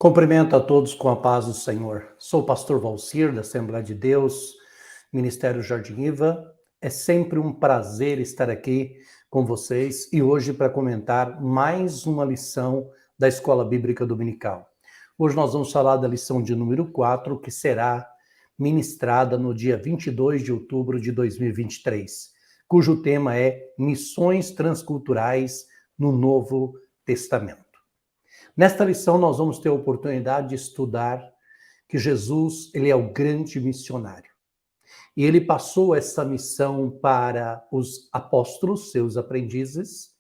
Cumprimento a todos com a paz do Senhor. Sou o pastor Valcir, da Assembleia de Deus, Ministério Jardim Iva. É sempre um prazer estar aqui com vocês e hoje para comentar mais uma lição da Escola Bíblica Dominical. Hoje nós vamos falar da lição de número 4, que será ministrada no dia 22 de outubro de 2023, cujo tema é Missões Transculturais no Novo Testamento. Nesta lição, nós vamos ter a oportunidade de estudar que Jesus, ele é o grande missionário. E ele passou essa missão para os apóstolos, seus aprendizes.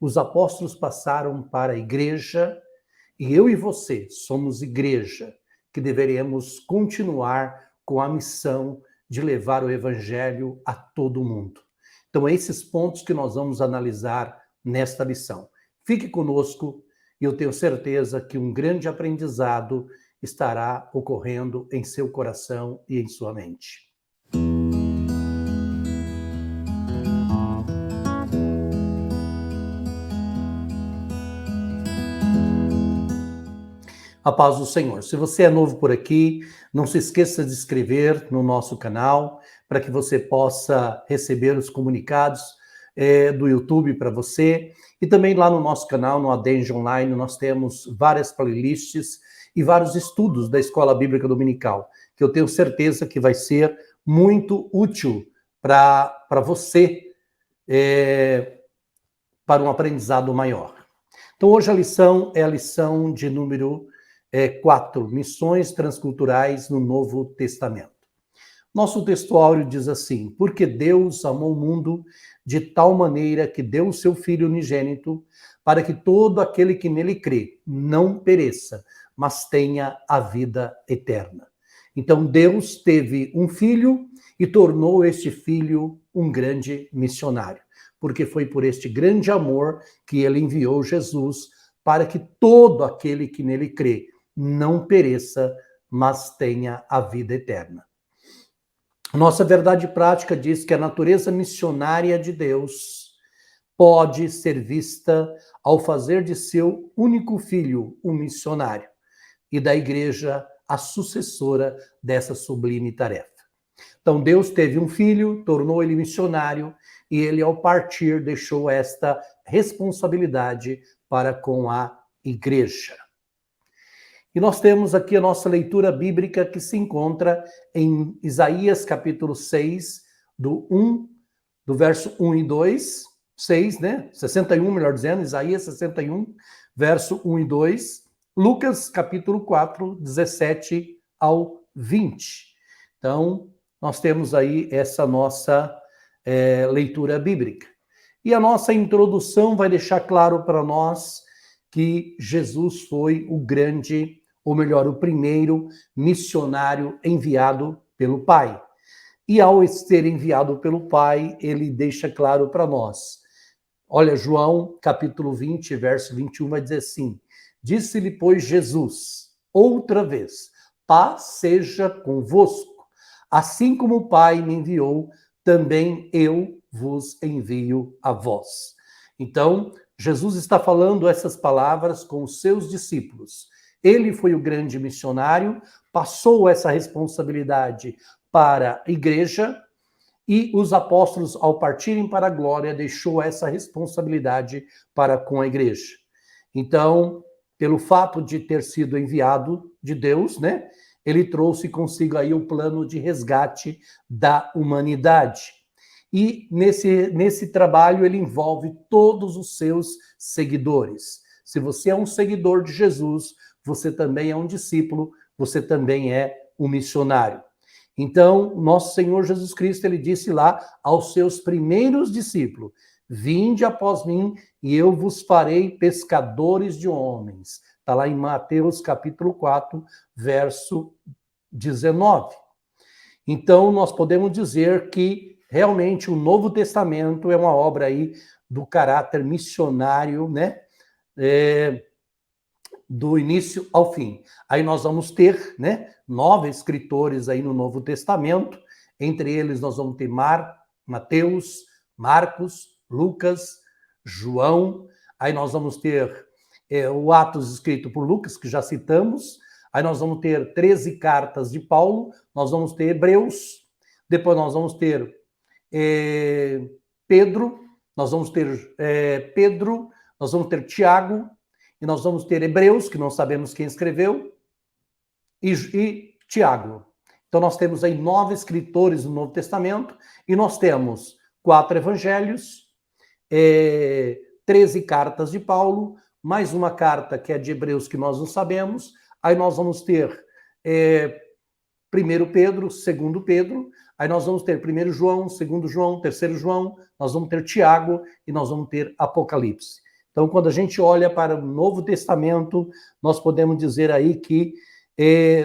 Os apóstolos passaram para a igreja, e eu e você somos igreja, que deveríamos continuar com a missão de levar o evangelho a todo mundo. Então, é esses pontos que nós vamos analisar nesta lição. Fique conosco. E eu tenho certeza que um grande aprendizado estará ocorrendo em seu coração e em sua mente. A paz do Senhor. Se você é novo por aqui, não se esqueça de se inscrever no nosso canal para que você possa receber os comunicados do YouTube para você. E também lá no nosso canal, no Adenge Online, nós temos várias playlists e vários estudos da Escola Bíblica Dominical, que eu tenho certeza que vai ser muito útil para você, para um aprendizado maior. Então, hoje a lição é a lição de número 4, Missões Transculturais no Novo Testamento. Nosso textuário diz assim: porque Deus amou o mundo de tal maneira que deu o seu Filho unigênito, para que todo aquele que nele crê não pereça, mas tenha a vida eterna. Então Deus teve um filho e tornou este filho um grande missionário, porque foi por este grande amor que ele enviou Jesus, para que todo aquele que nele crê não pereça, mas tenha a vida eterna. Nossa verdade prática diz que a natureza missionária de Deus pode ser vista ao fazer de seu único filho um missionário e da igreja a sucessora dessa sublime tarefa. Então Deus teve um filho, tornou ele missionário e ele ao partir deixou esta responsabilidade para com a igreja. E nós temos aqui a nossa leitura bíblica que se encontra em Isaías capítulo 6, do verso 1 e 2, 6, né? 61, melhor dizendo, Isaías 61, verso 1 e 2, Lucas capítulo 4, 17 ao 20. Então, nós temos aí essa nossa leitura bíblica. E a nossa introdução vai deixar claro para nós que Jesus foi o grande, ou melhor, o primeiro missionário enviado pelo Pai. E ao ser enviado pelo Pai, ele deixa claro para nós. Olha, João, capítulo 20, verso 21, vai dizer assim: disse-lhe, pois, Jesus, outra vez, paz seja convosco. Assim como o Pai me enviou, também eu vos envio a vós. Então, Jesus está falando essas palavras com os seus discípulos. Ele foi o grande missionário, passou essa responsabilidade para a igreja e os apóstolos, ao partirem para a glória, deixou essa responsabilidade para com a igreja. Então, pelo fato de ter sido enviado de Deus, né, ele trouxe consigo aí o plano de resgate da humanidade. E nesse trabalho ele envolve todos os seus seguidores. Se você é um seguidor de Jesus, você também é um discípulo, você também é um missionário. Então, nosso Senhor Jesus Cristo, ele disse lá aos seus primeiros discípulos: vinde após mim e eu vos farei pescadores de homens. Está lá em Mateus capítulo 4, verso 19. Então, nós podemos dizer que realmente o Novo Testamento é uma obra aí do caráter missionário, né? Do início ao fim. Aí nós vamos ter, né, 9 escritores aí no Novo Testamento. Entre eles nós vamos ter Mateus, Marcos, Lucas, João. Aí nós vamos ter o Atos escrito por Lucas, que já citamos. Aí nós vamos ter 13 cartas de Paulo, nós vamos ter Hebreus, depois nós vamos ter Pedro, nós vamos ter Tiago, e nós vamos ter Hebreus, que não sabemos quem escreveu, e Tiago. Então nós temos aí 9 escritores do Novo Testamento, e nós temos 4 evangelhos, 13 cartas de Paulo, mais uma carta que é de Hebreus que nós não sabemos. Aí nós vamos ter 1 Pedro, 2 Pedro, aí nós vamos ter 1 João, 2 João, 3 João, nós vamos ter Tiago e nós vamos ter Apocalipse. Então, quando a gente olha para o Novo Testamento, nós podemos dizer aí que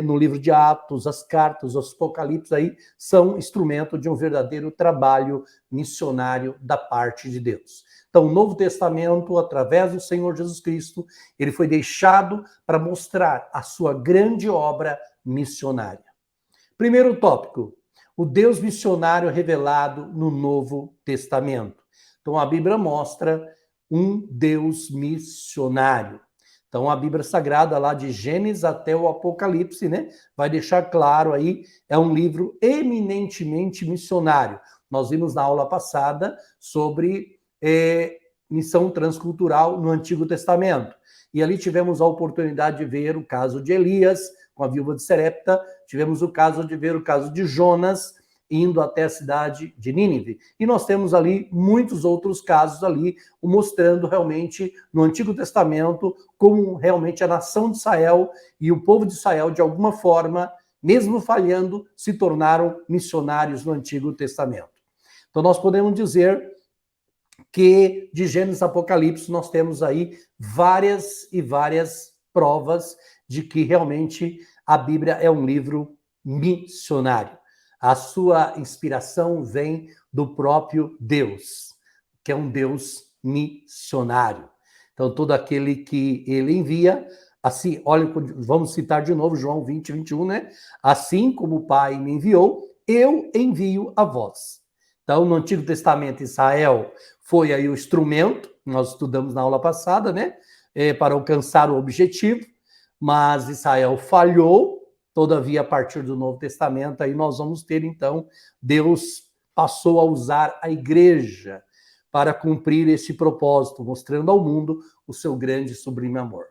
no livro de Atos, as cartas, os Apocalipse aí são instrumento de um verdadeiro trabalho missionário da parte de Deus. Então, o Novo Testamento, através do Senhor Jesus Cristo, ele foi deixado para mostrar a sua grande obra missionária. Primeiro tópico, o Deus missionário revelado no Novo Testamento. Então, a Bíblia mostra um Deus missionário. Então, a Bíblia Sagrada, lá de Gênesis até o Apocalipse, né, vai deixar claro aí, é um livro eminentemente missionário. Nós vimos na aula passada sobre missão transcultural no Antigo Testamento. E ali tivemos a oportunidade de ver o caso de Elias, com a viúva de Serepta, tivemos o caso de Jonas, indo até a cidade de Nínive. E nós temos ali muitos outros casos ali, mostrando realmente no Antigo Testamento como realmente a nação de Israel e o povo de Israel, de alguma forma, mesmo falhando, se tornaram missionários no Antigo Testamento. Então nós podemos dizer que de Gênesis a Apocalipse nós temos aí várias e várias provas de que realmente a Bíblia é um livro missionário. A sua inspiração vem do próprio Deus, que é um Deus missionário. Então, todo aquele que ele envia, assim, olha, vamos citar de novo João 20, 21, né? Assim como o Pai me enviou, eu envio a vós. Então, no Antigo Testamento, Israel foi aí o instrumento, nós estudamos na aula passada, né? Para alcançar o objetivo, mas Israel falhou. Todavia, a partir do Novo Testamento, aí nós vamos ter, então, Deus passou a usar a igreja para cumprir esse propósito, mostrando ao mundo o seu grande e sublime amor.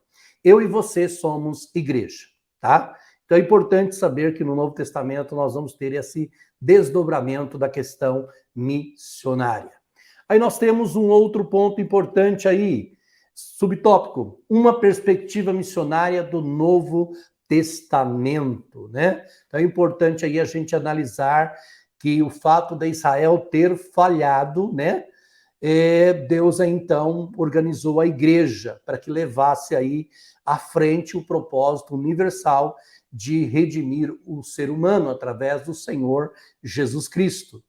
Eu e você somos igreja, tá? Então é importante saber que no Novo Testamento nós vamos ter esse desdobramento da questão missionária. Aí nós temos um outro ponto importante aí, subtópico, uma perspectiva missionária do Novo Testamento, né? Então é importante aí a gente analisar que o fato de Israel ter falhado, né? Deus então organizou a igreja para que levasse aí à frente o propósito universal de redimir o ser humano através do Senhor Jesus Cristo.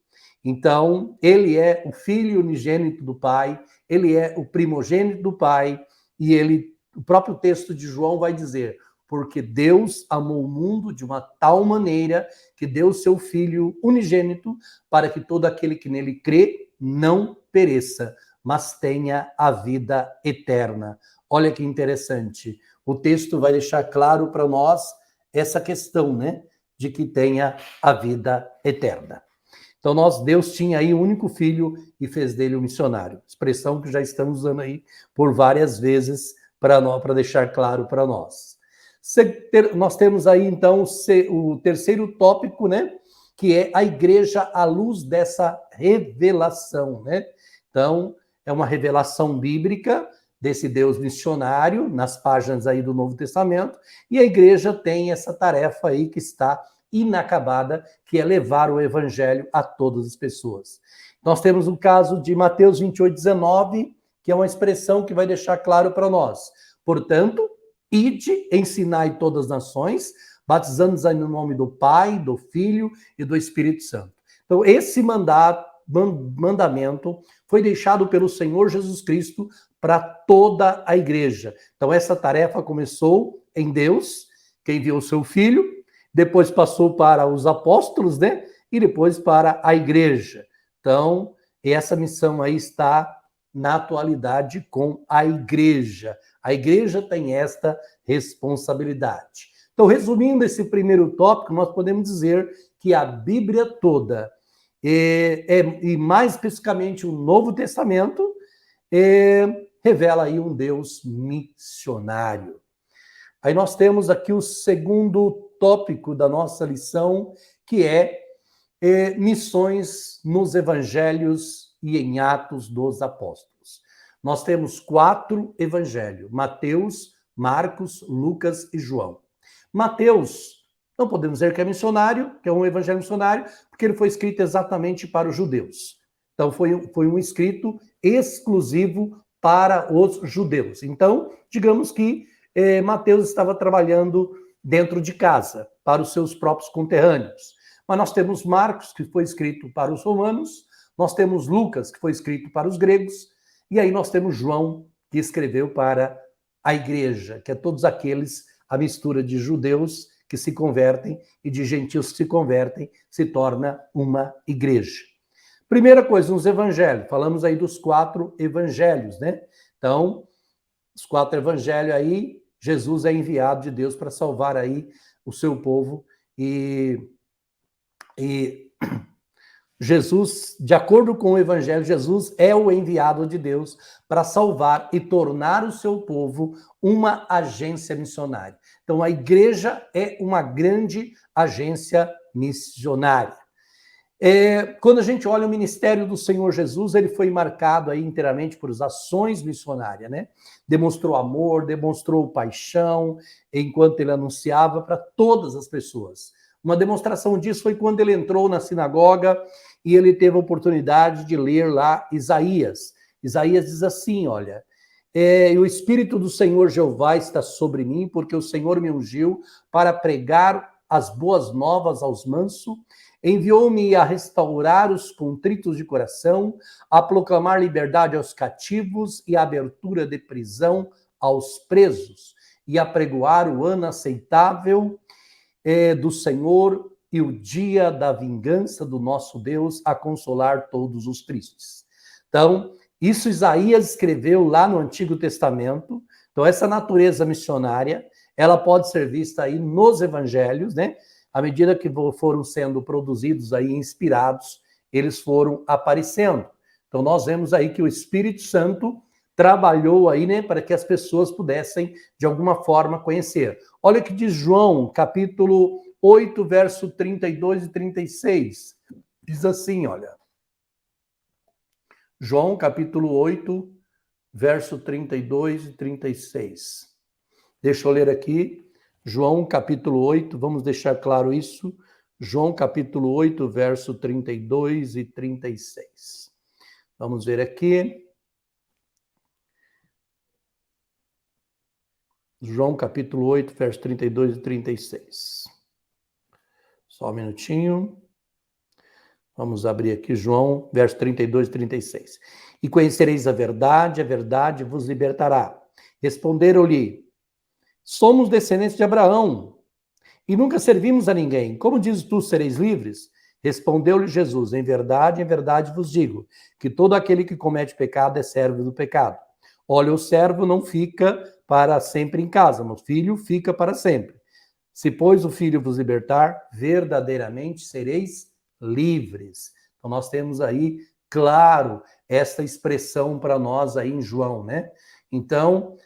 Então, ele é o filho unigênito do Pai, ele é o primogênito do Pai, e o próprio texto de João vai dizer: porque Deus amou o mundo de uma tal maneira que deu o seu Filho unigênito para que todo aquele que nele crê não pereça, mas tenha a vida eterna. Olha que interessante. O texto vai deixar claro para nós essa questão, né, de que tenha a vida eterna. Então, Deus tinha aí um único filho e fez dele um missionário. Expressão que já estamos usando aí por várias vezes para deixar claro para nós. Nós temos aí, então, o terceiro tópico, né? Que é a igreja à luz dessa revelação, né? Então, é uma revelação bíblica desse Deus missionário nas páginas aí do Novo Testamento, e a igreja tem essa tarefa aí que está inacabada, que é levar o evangelho a todas as pessoas. Nós temos o caso de Mateus 28, 19, que é uma expressão que vai deixar claro para nós. Portanto, ide, ensinai todas as nações, batizando-os no nome do Pai, do Filho e do Espírito Santo. Então, esse mandamento foi deixado pelo Senhor Jesus Cristo para toda a igreja. Então, essa tarefa começou em Deus, que enviou o seu Filho, depois passou para os apóstolos, né? E depois para a igreja. Então, essa missão aí está na atualidade com a igreja. A igreja tem esta responsabilidade. Então, resumindo esse primeiro tópico, nós podemos dizer que a Bíblia toda, e mais especificamente o Novo Testamento, revela aí um Deus missionário. Aí nós temos aqui o segundo tópico da nossa lição, que é missões nos evangelhos e em Atos dos Apóstolos. Nós temos 4 evangelhos: Mateus, Marcos, Lucas e João. Mateus, não podemos dizer que é missionário, que é um evangelho missionário, porque ele foi escrito exatamente para os judeus. Então, foi um escrito exclusivo para os judeus. Então, digamos que Mateus estava trabalhando dentro de casa, para os seus próprios conterrâneos. Mas nós temos Marcos, que foi escrito para os romanos, nós temos Lucas, que foi escrito para os gregos, e aí nós temos João, que escreveu para a igreja, que é todos aqueles, a mistura de judeus que se convertem e de gentios que se convertem, se torna uma igreja. Primeira coisa, nos evangelhos, falamos aí dos 4 evangelhos, né? Então, os 4 evangelhos aí, Jesus é enviado de Deus para salvar aí o seu povo e Jesus, de acordo com o evangelho, Jesus é o enviado de Deus para salvar e tornar o seu povo uma agência missionária. Então, a igreja é uma grande agência missionária. Quando a gente olha o ministério do Senhor Jesus, ele foi marcado aí inteiramente por ações missionárias, né? Demonstrou amor, demonstrou paixão, enquanto ele anunciava para todas as pessoas. Uma demonstração disso foi quando ele entrou na sinagoga e ele teve a oportunidade de ler lá Isaías. Isaías diz assim, olha, o Espírito do Senhor Jeová está sobre mim, porque o Senhor me ungiu para pregar as boas novas aos mansos, enviou-me a restaurar os contritos de coração, a proclamar liberdade aos cativos e a abertura de prisão aos presos, e a pregoar o ano aceitável do Senhor e o dia da vingança do nosso Deus, a consolar todos os tristes. Então, isso Isaías escreveu lá no Antigo Testamento. Então, essa natureza missionária, ela pode ser vista aí nos evangelhos, né? À medida que foram sendo produzidos aí, inspirados, eles foram aparecendo. Então, nós vemos aí que o Espírito Santo trabalhou aí, né, para que as pessoas pudessem, de alguma forma, conhecer. Olha o que diz João, capítulo 8, verso 32 e 36. Diz assim, olha. João, capítulo 8, verso 32 e 36. Deixa eu ler aqui. João, capítulo 8, vamos deixar claro isso. João, capítulo 8, verso 32 e 36. Vamos ver aqui. João, capítulo 8, verso 32 e 36. Só um minutinho. Vamos abrir aqui João, verso 32 e 36. E conhecereis a verdade vos libertará. Responderam-lhe, somos descendentes de Abraão e nunca servimos a ninguém. Como dizes tu, sereis livres? Respondeu-lhe Jesus, em verdade vos digo, que todo aquele que comete pecado é servo do pecado. Olha, o servo não fica para sempre em casa, mas o filho fica para sempre. Se, pois, o filho vos libertar, verdadeiramente sereis livres. Então, nós temos aí, claro, essa expressão para nós aí em João, né? Então,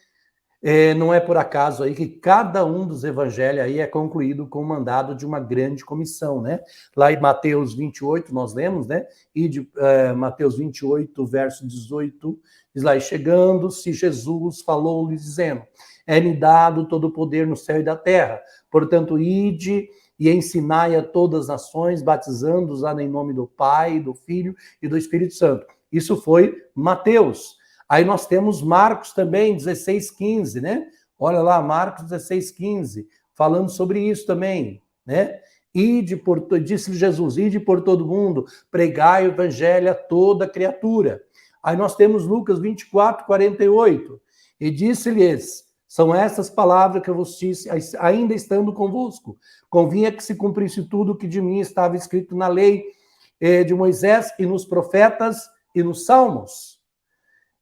não é por acaso aí que cada um dos evangelhos aí é concluído com o mandado de uma grande comissão, né? Lá em Mateus 28, nós lemos, né? E de Mateus 28, verso 18, diz lá, e chegando-se Jesus falou-lhe dizendo, é-me dado todo o poder no céu e da terra, portanto, ide e ensinai a todas as nações, batizando-os em nome do Pai, do Filho e do Espírito Santo. Isso foi Mateus. Aí nós temos Marcos também, 16:15, né? Olha lá, Marcos 16:15, falando sobre isso também, né? Disse-lhe Jesus, ide por todo mundo, pregai o evangelho a toda criatura. Aí nós temos Lucas 24:48, e disse-lhes, são essas palavras que eu vos disse, ainda estando convosco. Convinha que se cumprisse tudo que de mim estava escrito na lei de Moisés e nos profetas e nos salmos.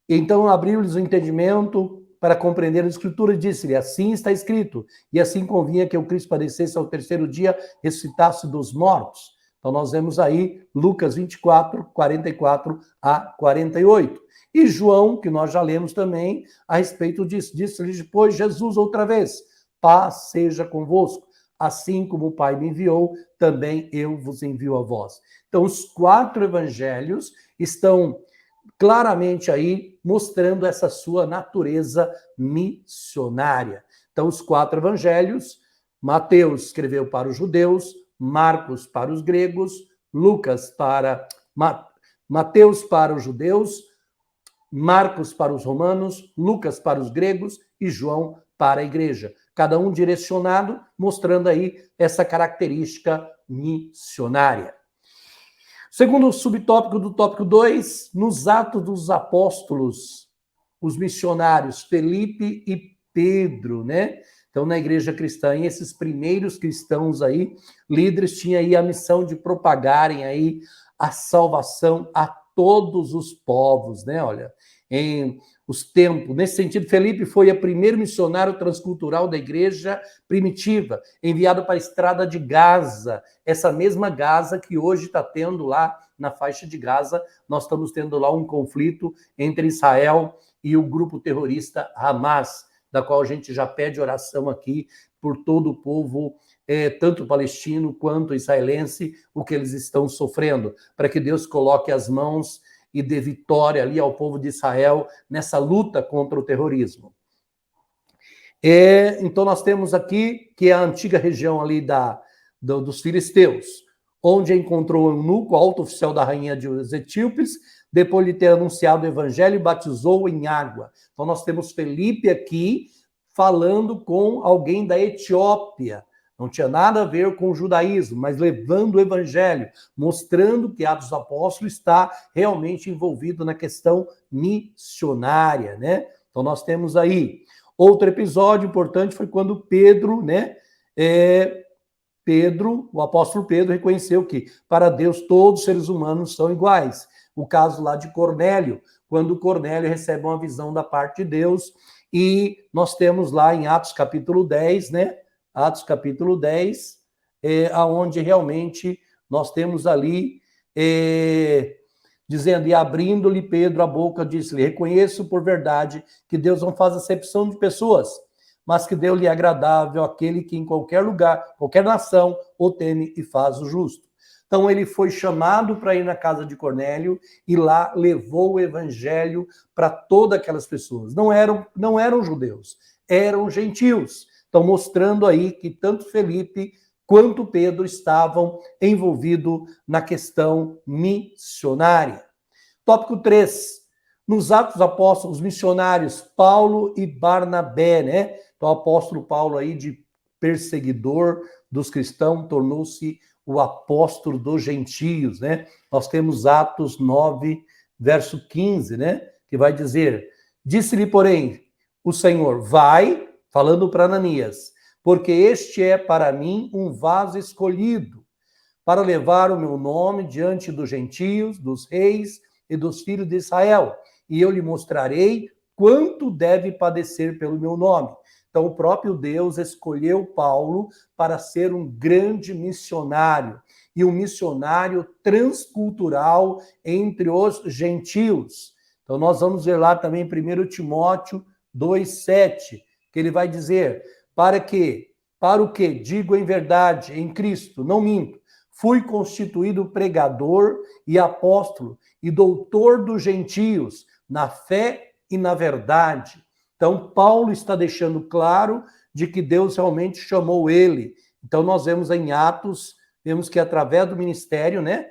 Então abriu-lhes o entendimento para compreender a Escritura, disse-lhe, assim está escrito, e assim convinha que o Cristo padecesse ao terceiro dia, ressuscitasse dos mortos. Então nós vemos aí Lucas 24, 44 a 48. E João, que nós já lemos também a respeito disso, disse-lhe depois Jesus outra vez, paz seja convosco. Assim como o Pai me enviou, também eu vos envio a vós. Então, os 4 evangelhos estão claramente aí mostrando essa sua natureza missionária. Então, os 4 evangelhos, Mateus escreveu para os judeus, Marcos para os gregos, Mateus para os judeus, Marcos para os romanos, Lucas para os gregos e João para a igreja. Cada um direcionado, mostrando aí essa característica missionária. Segundo subtópico do tópico 2, nos Atos dos Apóstolos, os missionários Felipe e Pedro, né? Então, na igreja cristã, e esses primeiros cristãos aí, líderes, tinham aí a missão de propagarem aí a salvação a todos os povos, né? Olha, em os tempos. Nesse sentido, Felipe foi o primeiro missionário transcultural da igreja primitiva, enviado para a estrada de Gaza, essa mesma Gaza que hoje está tendo lá na faixa de Gaza, nós estamos tendo lá um conflito entre Israel e o grupo terrorista Hamas, da qual a gente já pede oração aqui por todo o povo, tanto palestino quanto israelense, o que eles estão sofrendo, para que Deus coloque as mãos e dê vitória ali ao povo de Israel nessa luta contra o terrorismo. Então, nós temos aqui que é a antiga região ali dos filisteus, onde encontrou o eunuco, alto oficial da rainha dos etíopes, depois de ter anunciado o evangelho, batizou em água. Então, nós temos Felipe aqui falando com alguém da Etiópia. Não tinha nada a ver com o judaísmo, mas levando o evangelho, mostrando que Atos dos Apóstolos está realmente envolvido na questão missionária, né? Então nós temos aí. Outro episódio importante foi quando Pedro, né? O apóstolo Pedro reconheceu que para Deus todos os seres humanos são iguais. O caso lá de Cornélio, quando Cornélio recebe uma visão da parte de Deus, e nós temos lá em Atos capítulo 10, né? Atos capítulo 10, aonde realmente nós temos ali, dizendo, e abrindo-lhe Pedro a boca, disse-lhe, reconheço por verdade que Deus não faz acepção de pessoas, mas que deu-lhe agradável aquele que em qualquer lugar, qualquer nação, o teme e faz o justo. Então ele foi chamado para ir na casa de Cornélio e lá levou o evangelho para todas aquelas pessoas. Não eram judeus, eram gentios. Estão mostrando aí que tanto Felipe quanto Pedro estavam envolvidos na questão missionária. Tópico 3. Nos Atos dos Apóstolos, missionários Paulo e Barnabé, né? Então, o apóstolo Paulo aí, de perseguidor dos cristãos, tornou-se o apóstolo dos gentios, né? Nós temos Atos 9, verso 15, né? Que vai dizer, disse-lhe, porém, o Senhor, vai, falando para Ananias, porque este é para mim um vaso escolhido, para levar o meu nome diante dos gentios, dos reis e dos filhos de Israel, e eu lhe mostrarei quanto deve padecer pelo meu nome. Então, o próprio Deus escolheu Paulo para ser um grande missionário, e um missionário transcultural entre os gentios. Então, nós vamos ver lá também em 1 Timóteo 2,7, que ele vai dizer, para o que, digo em verdade, em Cristo, não minto, fui constituído pregador e apóstolo e doutor dos gentios, na fé e na verdade. Então, Paulo está deixando claro de que Deus realmente chamou ele. Então, nós vemos em Atos, vemos que através do ministério, né,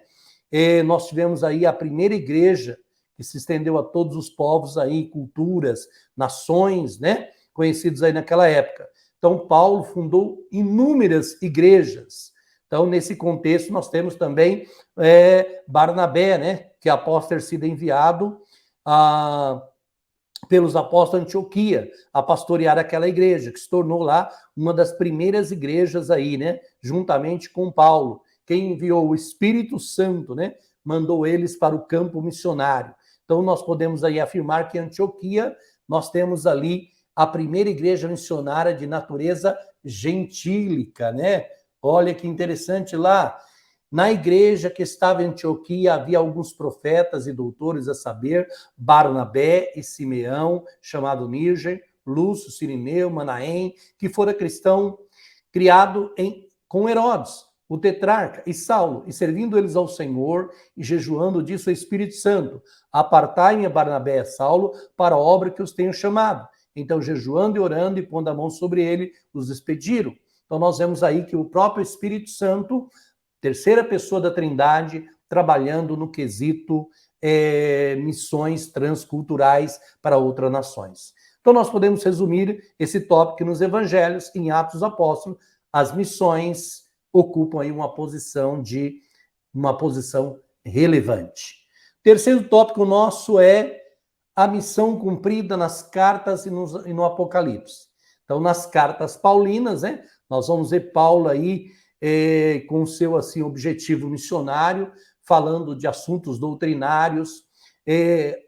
nós tivemos aí a primeira igreja que se estendeu a todos os povos aí, culturas, nações, né, conhecidos aí naquela época. Então, Paulo fundou inúmeras igrejas. Então, nesse contexto, nós temos também Barnabé, né, que após ter sido enviado pelos apóstolos de Antioquia a pastorear aquela igreja, que se tornou lá uma das primeiras igrejas aí, né, juntamente com Paulo. Quem enviou o Espírito Santo, né, mandou eles para o campo missionário. Então, nós podemos aí afirmar que em Antioquia nós temos ali a primeira igreja missionária de natureza gentílica, né? Olha que interessante lá. Na igreja que estava em Antioquia havia alguns profetas e doutores, a saber, Barnabé e Simeão, chamado Níger, Lúcio, Cirineu, Manaém, que fora cristão, criado com Herodes, o tetrarca, e Saulo, e servindo eles ao Senhor, e jejuando, disse o Espírito Santo, apartai-me a Barnabé e a Saulo para a obra que os tenho chamado. Então, jejuando e orando, e pondo a mão sobre ele, os despediram. Então, nós vemos aí que o próprio Espírito Santo, terceira pessoa da Trindade, trabalhando no quesito missões transculturais para outras nações. Então, nós podemos resumir esse tópico nos evangelhos, em Atos dos Apóstolos, as missões ocupam aí uma posição relevante. Terceiro tópico nosso é a missão cumprida nas cartas e no Apocalipse. Então, nas cartas paulinas, né, nós vamos ver Paulo aí com o seu assim, objetivo missionário, falando de assuntos doutrinários,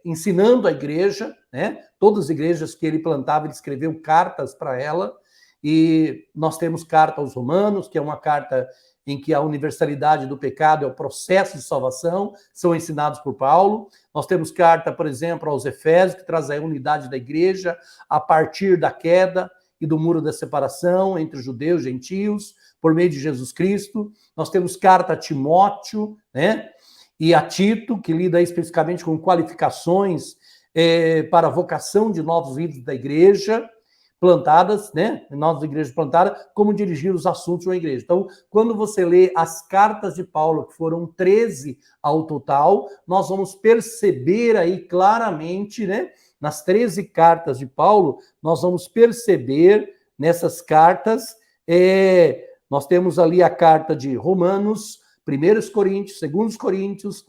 ensinando a igreja, né? Todas as igrejas que ele plantava, ele escreveu cartas para ela, e nós temos carta aos Romanos, que é uma carta em que a universalidade do pecado é o processo de salvação, são ensinados por Paulo. Nós temos carta, por exemplo, aos Efésios, que traz a unidade da igreja a partir da queda e do muro da separação entre os judeus e gentios, por meio de Jesus Cristo. Nós temos carta a Timóteo, né? E a Tito, que lida especificamente com qualificações para a vocação de novos líderes da igreja plantadas, né? Novas igrejas plantadas, como dirigir os assuntos de uma igreja. Então, quando você lê as cartas de Paulo, que foram 13 ao total, nós vamos perceber aí claramente, né? Nas 13 cartas de Paulo, nós vamos perceber nessas cartas, nós temos ali a carta de Romanos, 1 Coríntios, 2 Coríntios,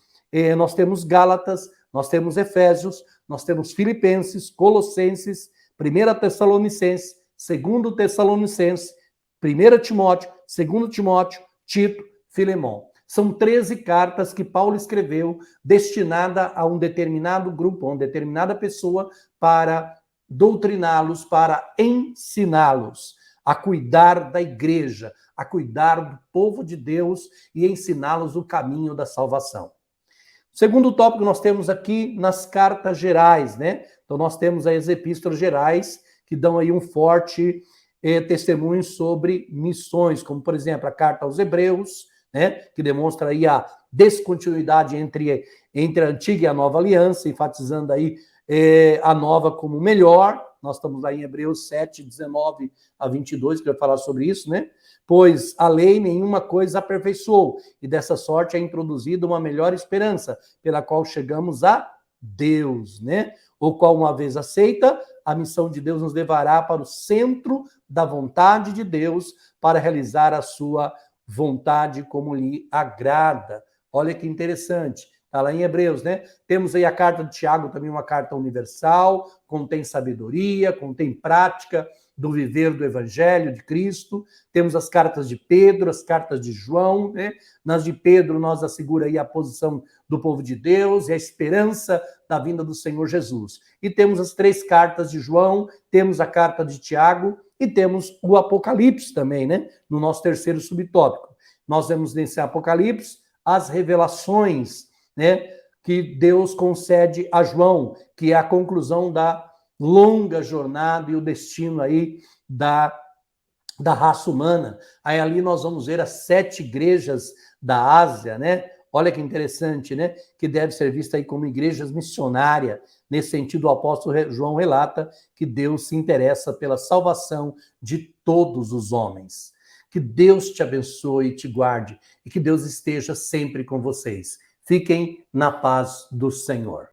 nós temos Gálatas, nós temos Efésios, nós temos Filipenses, Colossenses, 1 Tessalonicenses, 2 Tessalonicenses, 1 Timóteo, 2 Timóteo, Tito, Filemão. São 13 cartas que Paulo escreveu destinada a um determinado grupo, a uma determinada pessoa, para doutriná-los, para ensiná-los a cuidar da igreja, a cuidar do povo de Deus e ensiná-los o caminho da salvação. Segundo tópico nós temos aqui nas cartas gerais, né? Então nós temos aí as epístolas gerais que dão aí um forte testemunho sobre missões, como por exemplo a carta aos Hebreus, né? Que demonstra aí a descontinuidade entre a antiga e a nova aliança, enfatizando aí a nova como melhor. Nós estamos aí em Hebreus 7, 19 a 22, que vai falar sobre isso, né? Pois a lei nenhuma coisa aperfeiçoou, e dessa sorte é introduzida uma melhor esperança, pela qual chegamos a Deus, né? O qual, uma vez aceita, a missão de Deus nos levará para o centro da vontade de Deus, para realizar a sua vontade como lhe agrada. Olha que interessante. Está lá em Hebreus, né? Temos aí a carta de Tiago, também uma carta universal, contém sabedoria, contém prática do viver do Evangelho de Cristo. Temos as cartas de Pedro, as cartas de João, né? Nas de Pedro, nós assegura aí a posição do povo de Deus e a esperança da vinda do Senhor Jesus. E temos as 3 cartas de João, temos a carta de Tiago e temos o Apocalipse também, né? No nosso terceiro subtópico. Nós vemos nesse Apocalipse as revelações, né, que Deus concede a João, que é a conclusão da longa jornada e o destino aí da raça humana. Aí ali nós vamos ver as 7 igrejas da Ásia, né? Olha que interessante, né? Que deve ser vista aí como igrejas missionárias. Nesse sentido, o apóstolo João relata que Deus se interessa pela salvação de todos os homens. Que Deus te abençoe e te guarde, e que Deus esteja sempre com vocês. Fiquem na paz do Senhor.